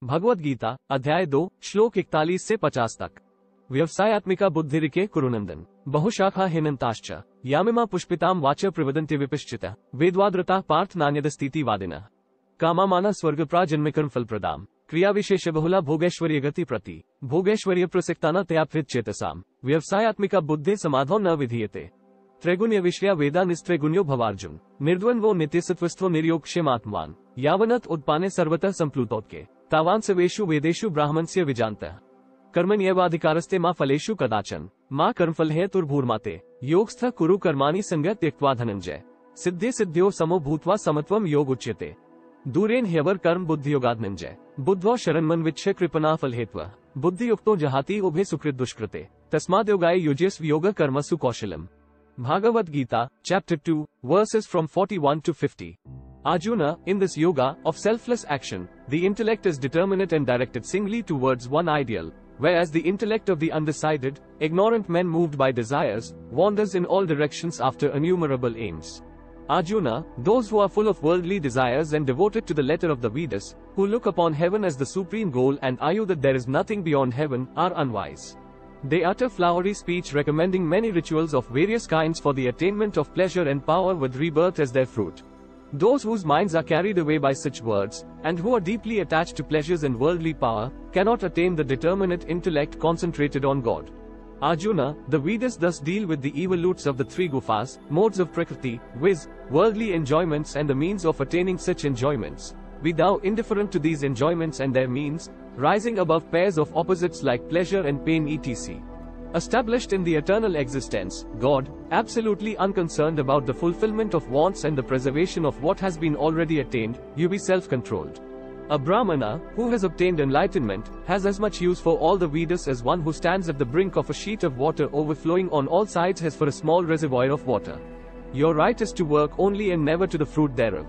भगवद गीता अध्याय 2 श्लोक 41 से 50 तक। व्यवसायात्मिका बुद्धिरिके कुरुनंदन बहुशाखा हिनंताश्च यामिमा पुष्पिताम वाच प्रवदन्ति विपश्चिता वेद्वाद्रता पार्थ नान्यदस्तीति वादिनः कामामाना स्वर्ग प्राजन्मिकर्म फल प्रदाम क्रिया विशेष बहुला भोगैश्वर्य गति प्रति भोगैश्वर्य प्रसिक्ताना तयाप्रित चेतसाम व्यवसायात्मिका बुद्धि समाधो न विधीयते त्रैगुण्य विषया वेदा निस्त्रैगुण्यो भवार्जुन निर्द्वन्द्वो नित्यसत्वस्थो निर्योगक्षेमात्मान यावनत उत्पाने सर्वतः संप्लुतोत्के तावान सवेषु वेदेषु ब्राह्मणस्य विजान्तः कर्मण्येवाधिकारस्ते मा फलेषु कदाचन मा कर्मफल हेतुर्भूर्माते योगस्थ कुरु कर्माणि संगः त्यक्त्वा धनंजय सिद्धे सिद्ध्यो समो भूत्वा समत्वम योग उच्यते दूरेन ह्यवर कर्म बुद्धि योगाधनंजय बुद्धो शरणमन विच्छ कृपणा फल हेत्वा बुद्धियुक्तो जहाति उभे सुकृत दुष्कृते तस्माद् योगाय युज्यस्व योग कर्मसु कौशलम। Bhagavad Gita, Chapter 2, verses from 41 to 50. Arjuna, in this yoga of selfless action, the intellect is determinate and directed singly towards one ideal, whereas the intellect of the undecided, ignorant men moved by desires, wanders in all directions after innumerable aims. Arjuna, those who are full of worldly desires and devoted to the letter of the Vedas, who look upon heaven as the supreme goal and argue that there is nothing beyond heaven, are unwise. They utter flowery speech recommending many rituals of various kinds for the attainment of pleasure and power with rebirth as their fruit. Those whose minds are carried away by such words, and who are deeply attached to pleasures and worldly power, cannot attain the determinate intellect concentrated on God. Arjuna, the Vedas thus deal with the evolutes of the three gufas, modes of prakriti, viz., worldly enjoyments and the means of attaining such enjoyments. Be thou indifferent to these enjoyments and their means, rising above pairs of opposites like pleasure and pain etc. Established in the eternal existence, God, absolutely unconcerned about the fulfillment of wants and the preservation of what has been already attained, you be self-controlled. A Brahmana, who has obtained enlightenment, has as much use for all the Vedas as one who stands at the brink of a sheet of water overflowing on all sides has for a small reservoir of water. Your right is to work only and never to the fruit thereof.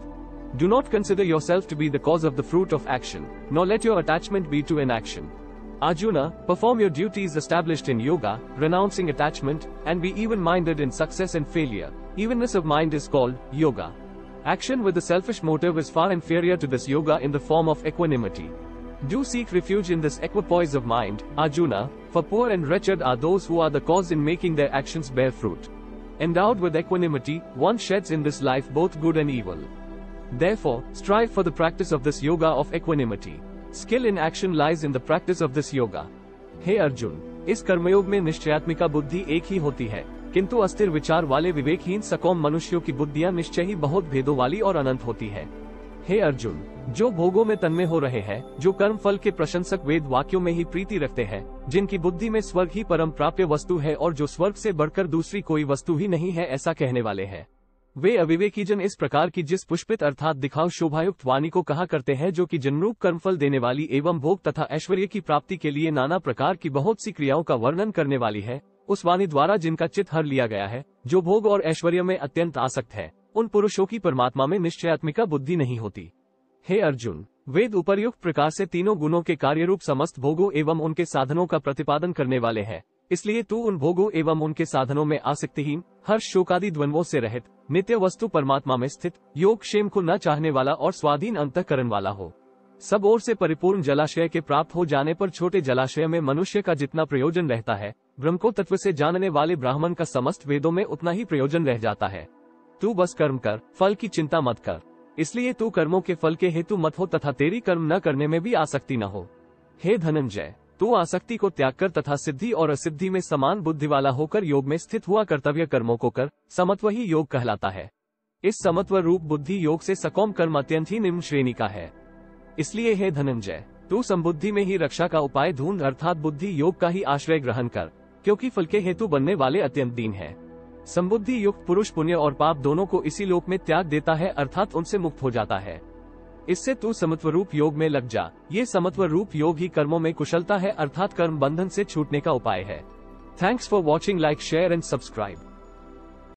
Do not consider yourself to be the cause of the fruit of action, nor let your attachment be to inaction. Arjuna, perform your duties established in yoga, renouncing attachment, and be even-minded in success and failure. Evenness of mind is called yoga. Action with a selfish motive is far inferior to this yoga in the form of equanimity. Do seek refuge in this equipoise of mind, Arjuna, for poor and wretched are those who are the cause in making their actions bear fruit. Endowed with equanimity, one sheds in this life both good and evil. Therefore, strive for the practice of this yoga of equanimity. Skill in action lies in the practice of this yoga. हे अर्जुन, इस कर्मयोग में निश्चयात्मिका बुद्धि एक ही होती है, किंतु अस्थिर विचार वाले विवेकहीन सकौम मनुष्यों की बुद्धियां निश्चय ही बहुत भेदों वाली और अनंत होती है। हे अर्जुन, जो भोगों में तन्मय हो रहे हैं, जो कर्म फल के प्रशंसक वेद वाक्यों में ही प्रीति रखते हैं, जिनकी बुद्धि में स्वर्ग ही परम प्राप्य वस्तु है और जो स्वर्ग से बढ़कर दूसरी कोई वस्तु ही नहीं है ऐसा कहने वाले हैं, वे अविवेकीजन इस प्रकार की जिस पुष्पित अर्थात दिखाव शोभायुक्त वाणी को कहा करते हैं जो कि जन्मरूप कर्मफल देने वाली एवं भोग तथा ऐश्वर्य की प्राप्ति के लिए नाना प्रकार की बहुत सी क्रियाओं का वर्णन करने वाली है, उस वाणी द्वारा जिनका चित्त हर लिया गया है, जो भोग और ऐश्वर्य में अत्यंत आसक्त है, उन पुरुषों की परमात्मा में निश्चयात्मिका बुद्धि नहीं होती। हे अर्जुन, वेद उपर्युक्त प्रकार से तीनों गुणों के कार्यरूप समस्त भोगों एवं उनके साधनों का प्रतिपादन करने वाले हैं, इसलिए तू उन भोगों एवं उनके साधनों में आसक्तिहीन, हर्ष शोकादि द्वंद्वों से रहित, नित्य वस्तु परमात्मा में स्थित, योग क्षेम को न चाहने वाला और स्वाधीन अंतःकरण वाला हो। सब ओर से परिपूर्ण जलाशय के प्राप्त हो जाने पर छोटे जलाशय में मनुष्य का जितना प्रयोजन रहता है, ब्रह्म को तत्व से जानने वाले ब्राह्मण का समस्त वेदों में उतना ही प्रयोजन रह जाता है। तू बस कर्म कर, फल की चिंता मत कर। इसलिए तू कर्मों के फल के हेतु मत हो तथा तेरी कर्म न करने में भी आसक्ति न हो। हे धनंजय, तू आसक्ति को त्याग कर तथा सिद्धि और असिद्धि में समान बुद्धि वाला होकर योग में स्थित हुआ कर्तव्य कर्मों को कर, समत्व ही योग कहलाता है। इस समत्व रूप बुद्धि योग से सकौम कर्म अत्यंत ही निम्न श्रेणी का है। इसलिए हे धनंजय, तू संबुद्धि में ही रक्षा का उपाय ढूंढ अर्थात बुद्धि योग का ही आश्रय ग्रहण कर, क्योंकि फल के हेतु बनने वाले अत्यंत दीन है। संबुद्धि युक्त पुरुष पुण्य और पाप दोनों को इसी लोक में त्याग देता है अर्थात उनसे मुक्त हो जाता है। इससे तू समत्व रूप योग में लग जा। ये समत्व रूप योग ही कर्मों में कुशलता है अर्थात कर्म बंधन से छूटने का उपाय है। Thanks for watching, like, share and subscribe.